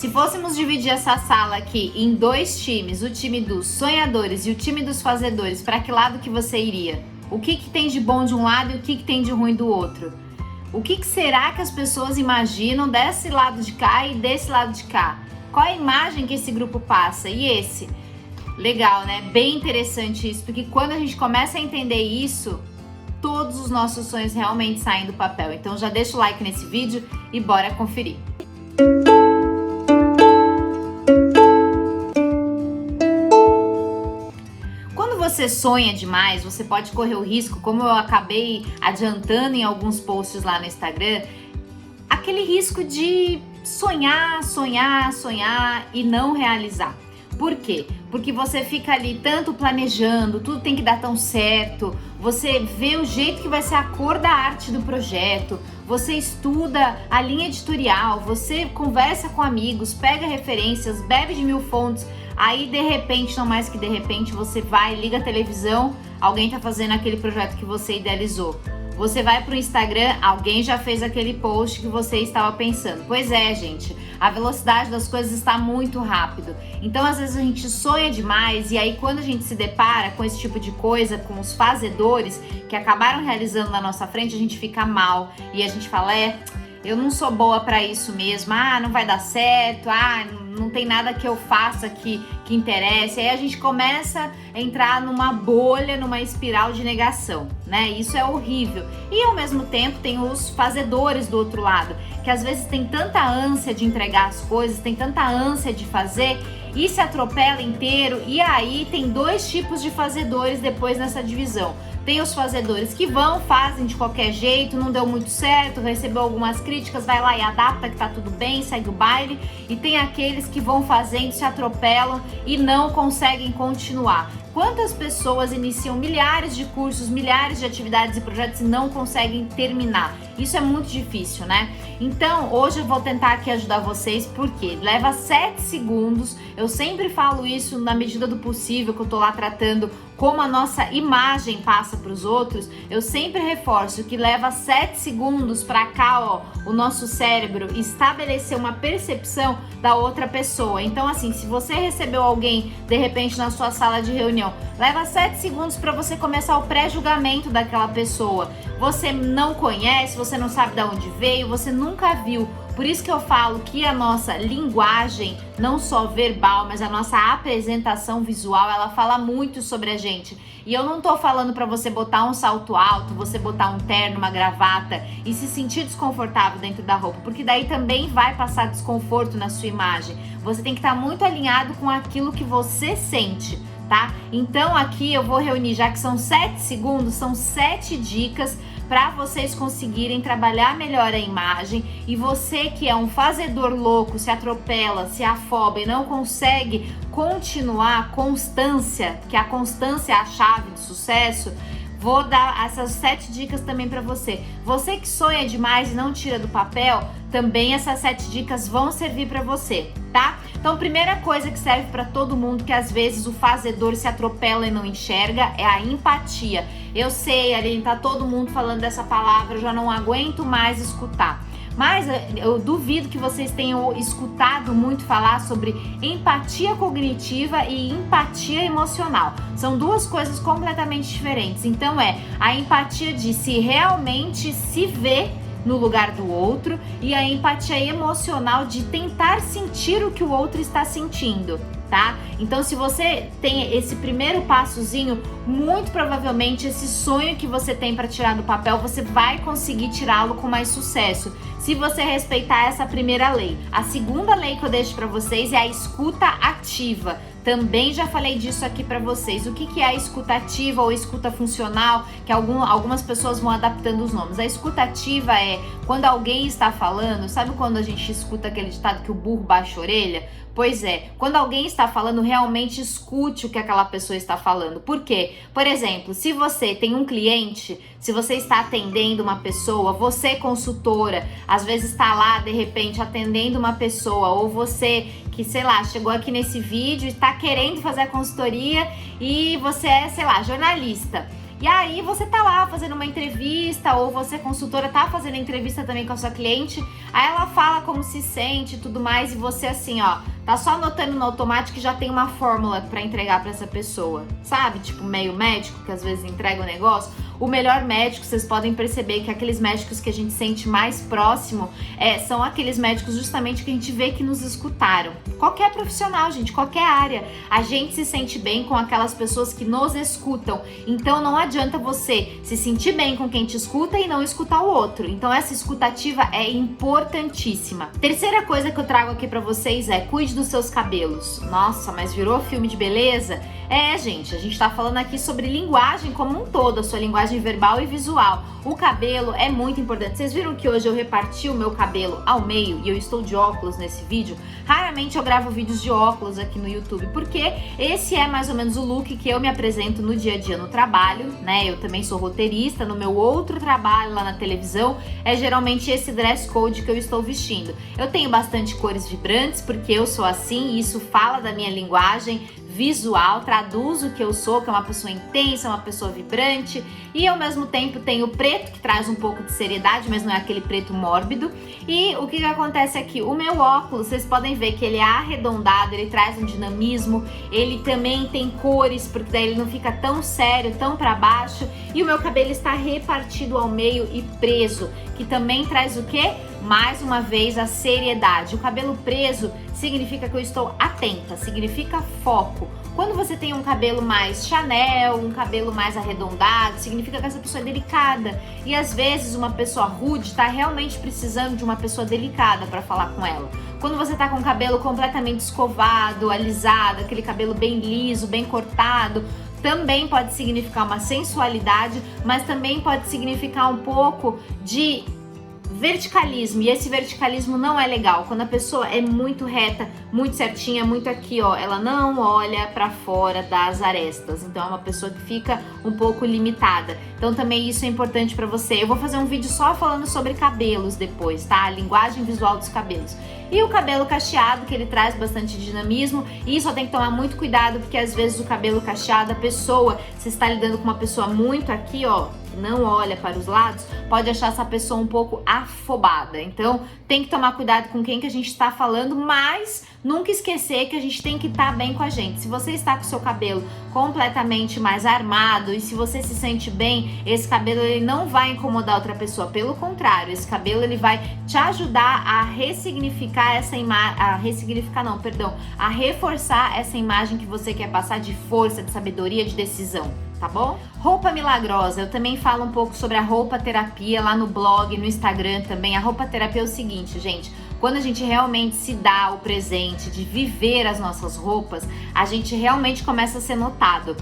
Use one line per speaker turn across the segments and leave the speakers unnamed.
Se fôssemos dividir essa sala aqui em dois times, o time dos sonhadores e o time dos fazedores, para que lado que você iria? O que tem de bom de um lado e o que tem de ruim do outro? O que será que as pessoas imaginam desse lado de cá e desse lado de cá? Qual a imagem que esse grupo passa? E esse? Legal, né? Bem interessante isso, porque quando a gente começa a entender isso, todos os nossos sonhos realmente saem do papel. Então já deixa o like nesse vídeo e bora conferir. Quando você sonha demais, você pode correr o risco, como eu acabei adiantando em alguns posts lá no Instagram, aquele risco de sonhar, sonhar, sonhar e não realizar. Por quê? Porque você fica ali tanto planejando, tudo tem que dar tão certo, você vê o jeito que vai ser a cor da arte do projeto, você estuda a linha editorial, você conversa com amigos, pega referências, bebe de 1000 fontes, aí de repente, não mais que de repente, você vai, liga a televisão, alguém tá fazendo aquele projeto que você idealizou. Você vai pro Instagram, alguém já fez aquele post que você estava pensando. Pois é, gente, a velocidade das coisas está muito rápido. Então, às vezes a gente sonha demais e aí quando a gente se depara com esse tipo de coisa, com os fazedores que acabaram realizando na nossa frente, a gente fica mal e a gente fala, eu não sou boa pra isso mesmo, não vai dar certo, não tem nada que eu faça que interesse. Aí a gente começa a entrar numa bolha, numa espiral de negação, né? Isso é horrível. E ao mesmo tempo tem os fazedores do outro lado, que às vezes tem tanta ânsia de entregar as coisas, tem tanta ânsia de fazer e se atropela inteiro. E aí tem dois tipos de fazedores depois nessa divisão. Tem os fazedores que fazem de qualquer jeito, não deu muito certo, recebeu algumas críticas, vai lá e adapta que tá tudo bem, segue o baile. E tem aqueles que vão fazendo, se atropelam e não conseguem continuar. Quantas pessoas iniciam milhares de cursos, milhares de atividades e projetos e não conseguem terminar? Isso é muito difícil, né? Então, hoje eu vou tentar aqui ajudar vocês, porque leva 7 segundos, eu sempre falo isso na medida do possível, que eu tô lá tratando como a nossa imagem passa para os outros, eu sempre reforço que leva 7 segundos para cá, o nosso cérebro estabelecer uma percepção da outra pessoa. Então, assim, se você recebeu alguém, de repente, na sua sala de reunião, leva 7 segundos para você começar o pré-julgamento daquela pessoa. Você não conhece, você não sabe de onde veio, você nunca viu. Por isso que eu falo que a nossa linguagem, não só verbal, mas a nossa apresentação visual, ela fala muito sobre a gente. E eu não tô falando para você botar um salto alto, você botar um terno, uma gravata e se sentir desconfortável dentro da roupa, porque daí também vai passar desconforto na sua imagem. Você tem que estar muito alinhado com aquilo que você sente, tá? Então aqui eu vou reunir, já que são 7 segundos, são 7 dicas para vocês conseguirem trabalhar melhor a imagem. E você que é um fazedor louco, se atropela, se afoba e não consegue continuar, constância, que a constância é a chave de sucesso, vou dar essas 7 dicas também para você. Você que sonha demais e não tira do papel, também essas 7 dicas vão servir para você, tá? Então, primeira coisa que serve para todo mundo, que às vezes o fazedor se atropela e não enxerga, é a empatia. Eu sei, Aline, tá todo mundo falando dessa palavra, eu já não aguento mais escutar. Mas eu duvido que vocês tenham escutado muito falar sobre empatia cognitiva e empatia emocional. São duas coisas completamente diferentes. Então a empatia de se realmente se ver no lugar do outro e a empatia emocional de tentar sentir o que o outro está sentindo, tá? Então, se você tem esse primeiro passozinho, muito provavelmente esse sonho que você tem para tirar do papel, você vai conseguir tirá-lo com mais sucesso, se você respeitar essa primeira lei. A segunda lei que eu deixo para vocês é a escuta ativa. Também já falei disso aqui para vocês. O que é a escuta ativa ou escuta funcional, que algumas pessoas vão adaptando os nomes. A escuta ativa é quando alguém está falando, sabe quando a gente escuta aquele ditado que o burro baixa a orelha? Pois é, quando alguém está falando, realmente escute o que aquela pessoa está falando. Por quê? Por exemplo, se você tem um cliente, se você está atendendo uma pessoa, você consultora, às vezes está lá, de repente, atendendo uma pessoa, ou você que, sei lá, chegou aqui nesse vídeo e está querendo fazer a consultoria e você é, sei lá, jornalista. E aí você tá lá fazendo uma entrevista, ou você, consultora, tá fazendo entrevista também com a sua cliente, aí ela fala como se sente e tudo mais, e você assim, ó, tá só anotando no automático que já tem uma fórmula pra entregar pra essa pessoa, sabe? Tipo meio médico, que às vezes entrega o negócio. O melhor médico, vocês podem perceber que aqueles médicos que a gente sente mais próximo são aqueles médicos justamente que a gente vê que nos escutaram. Qualquer profissional, gente, qualquer área, a gente se sente bem com aquelas pessoas que nos escutam. Então não adianta você se sentir bem com quem te escuta e não escutar o outro. Então essa escutativa é importantíssima. Terceira coisa que eu trago aqui pra vocês é: cuide dos seus cabelos. Nossa, mas virou filme de beleza? Gente, a gente tá falando aqui sobre linguagem como um todo, a sua linguagem verbal e visual. O cabelo é muito importante. Vocês viram que hoje eu reparti o meu cabelo ao meio e eu estou de óculos nesse vídeo? Raramente eu gravo vídeos de óculos aqui no YouTube, porque esse é mais ou menos o look que eu me apresento no dia a dia no trabalho, né? Eu também sou roteirista, no meu outro trabalho lá na televisão, é geralmente esse dress code que eu estou vestindo. Eu tenho bastante cores vibrantes, porque eu sou assim, e isso fala da minha linguagem visual, traduz o que eu sou, que é uma pessoa intensa, uma pessoa vibrante, e ao mesmo tempo tem o preto, que traz um pouco de seriedade, mas não é aquele preto mórbido. E o que acontece aqui? O meu óculos, vocês podem ver que ele é arredondado, ele traz um dinamismo, ele também tem cores, porque daí ele não fica tão sério, tão para baixo, e o meu cabelo está repartido ao meio e preso, que também traz o quê? Mais uma vez a seriedade. O cabelo preso significa que eu estou atenta, significa foco. Quando você tem um cabelo mais Chanel, um cabelo mais arredondado, significa que essa pessoa é delicada. E às vezes uma pessoa rude está realmente precisando de uma pessoa delicada para falar com ela. Quando você tá com o cabelo completamente escovado, alisado, aquele cabelo bem liso, bem cortado, também pode significar uma sensualidade, mas também pode significar um pouco de verticalismo, e esse verticalismo não é legal. Quando a pessoa é muito reta, muito certinha, muito aqui, ó, ela não olha pra fora das arestas, então é uma pessoa que fica um pouco limitada. Então também isso é importante pra você. Eu vou fazer um vídeo só falando sobre cabelos depois, tá? A linguagem visual dos cabelos. E o cabelo cacheado, que ele traz bastante dinamismo, e só tem que tomar muito cuidado, porque às vezes o cabelo cacheado, a pessoa, se está lidando com uma pessoa muito aqui, ó, que não olha para os lados, pode achar essa pessoa um pouco afobada. Então tem que tomar cuidado com quem que a gente está falando, mas nunca esquecer que a gente tem que estar bem com a gente. Se você está com o seu cabelo completamente mais armado e se você se sente bem, esse cabelo ele não vai incomodar outra pessoa. Pelo contrário, esse cabelo ele vai te ajudar a ressignificar essa imagem, a reforçar essa imagem que você quer passar de força, de sabedoria, de decisão. Tá bom? Roupa milagrosa, eu também falo um pouco sobre a roupa terapia lá no blog, no Instagram também. A roupa terapia é o seguinte, gente, quando a gente realmente se dá o presente de viver as nossas roupas, a gente realmente começa a ser notado.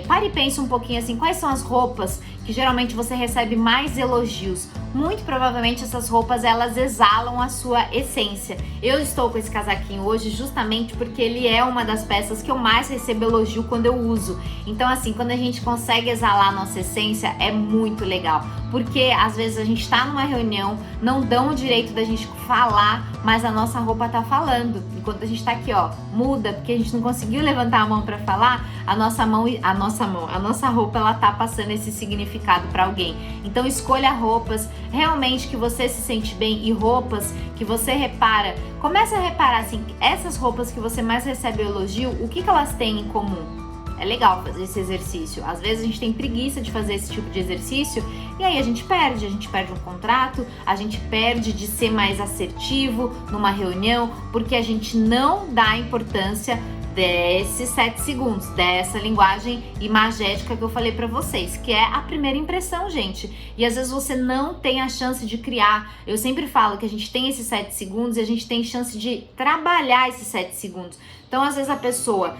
Pare e pense um pouquinho assim, quais são as roupas que geralmente você recebe mais elogios? Muito provavelmente essas roupas, elas exalam a sua essência. Eu estou com esse casaquinho hoje justamente porque ele é uma das peças que eu mais recebo elogio quando eu uso. Então assim, quando a gente consegue exalar a nossa essência, é muito legal. Porque às vezes a gente tá numa reunião, não dão o direito da gente falar, mas a nossa roupa tá falando. Enquanto a gente tá aqui, ó, muda, porque a gente não conseguiu levantar a mão para falar, a nossa roupa, ela tá passando esse significado para alguém. Então escolha roupas realmente que você se sente bem e roupas que você repara. Começa a reparar assim, essas roupas que você mais recebe elogio, o que elas têm em comum? É legal fazer esse exercício. Às vezes a gente tem preguiça de fazer esse tipo de exercício e aí a gente perde um contrato, a gente perde de ser mais assertivo numa reunião, porque a gente não dá importância desses 7 segundos, dessa linguagem imagética que eu falei pra vocês, que é a primeira impressão, gente. E às vezes você não tem a chance de criar. Eu sempre falo que a gente tem esses 7 segundos e a gente tem chance de trabalhar esses 7 segundos. Então às vezes a pessoa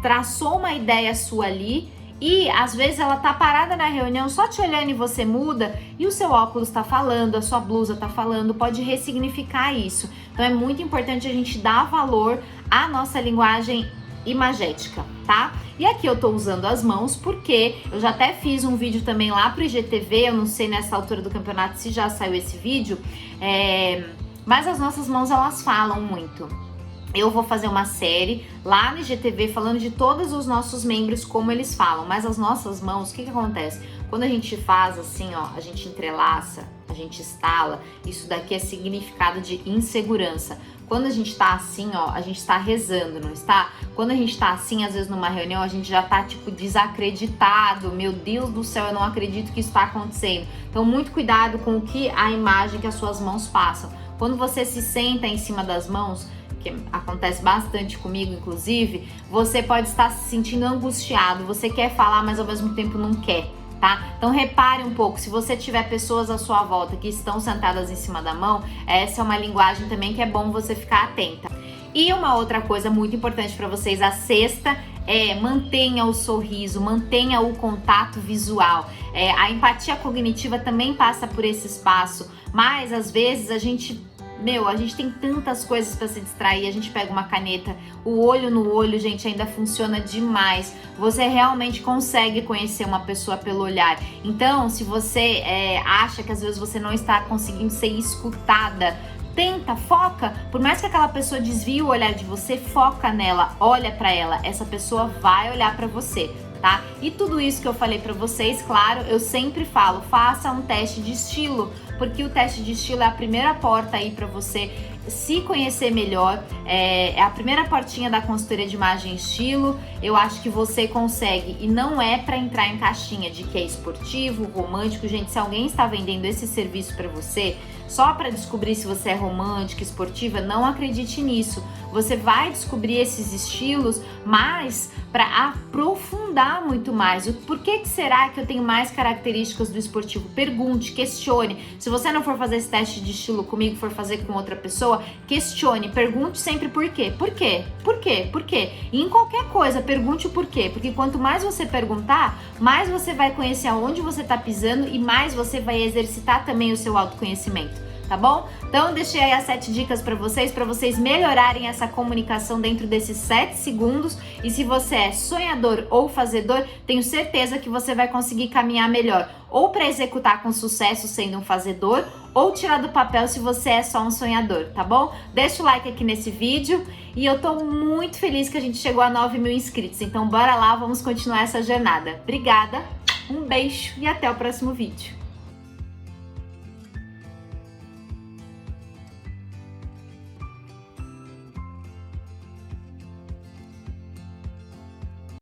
traçou uma ideia sua ali e às vezes ela tá parada na reunião só te olhando e você muda e o seu óculos tá falando, a sua blusa tá falando, pode ressignificar isso. Então é muito importante a gente dar valor à nossa linguagem imagética, tá? E aqui eu tô usando as mãos porque eu já até fiz um vídeo também lá pro IGTV, eu não sei nessa altura do campeonato se já saiu esse vídeo, mas as nossas mãos elas falam muito. Eu vou fazer uma série lá no IGTV falando de todos os nossos membros, como eles falam. Mas as nossas mãos, o que acontece? Quando a gente faz assim, ó, a gente entrelaça, a gente estala, isso daqui é significado de insegurança. Quando a gente tá assim, ó, a gente tá rezando, não está? Quando a gente tá assim, às vezes numa reunião, a gente já tá, tipo, desacreditado. Meu Deus do céu, eu não acredito que isso tá acontecendo. Então, muito cuidado com a imagem que as suas mãos passam. Quando você se senta em cima das mãos, que acontece bastante comigo, inclusive, você pode estar se sentindo angustiado. Você quer falar, mas ao mesmo tempo não quer. Tá? Então repare um pouco, se você tiver pessoas à sua volta que estão sentadas em cima da mão, essa é uma linguagem também que é bom você ficar atenta. E uma outra coisa muito importante para vocês, a sexta, mantenha o sorriso, mantenha o contato visual. A empatia cognitiva também passa por esse espaço, mas às vezes a gente tem tantas coisas para se distrair, a gente pega uma caneta, o olho no olho, gente, ainda funciona demais. Você realmente consegue conhecer uma pessoa pelo olhar. Então, se você acha que às vezes você não está conseguindo ser escutada, tenta, foca, por mais que aquela pessoa desvie o olhar de você, foca nela, olha para ela, essa pessoa vai olhar para você. Tá? E tudo isso que eu falei para vocês, claro, eu sempre falo, faça um teste de estilo, porque o teste de estilo é a primeira porta aí para você se conhecer melhor, é a primeira portinha da consultoria de imagem e estilo. Eu acho que você consegue, e não é para entrar em caixinha de que é esportivo, romântico. Gente, se alguém está vendendo esse serviço para você só para descobrir se você é romântica, esportiva, não acredite nisso. Você vai descobrir esses estilos, mas para aprofundar muito mais. Por que será que eu tenho mais características do esportivo? Pergunte, questione. Se você não for fazer esse teste de estilo comigo, for fazer com outra pessoa, questione, pergunte sempre por quê. Por quê? Por quê? Por quê? E em qualquer coisa, pergunte o porquê. Porque quanto mais você perguntar, mais você vai conhecer aonde você está pisando e mais você vai exercitar também o seu autoconhecimento. Tá bom? Então deixei aí as 7 dicas para vocês melhorarem essa comunicação dentro desses 7 segundos. E se você é sonhador ou fazedor, tenho certeza que você vai conseguir caminhar melhor, ou para executar com sucesso sendo um fazedor, ou tirar do papel se você é só um sonhador, tá bom? Deixa o like aqui nesse vídeo e eu tô muito feliz que a gente chegou a 9.000 inscritos. Então bora lá, vamos continuar essa jornada. Obrigada, um beijo e até o próximo vídeo.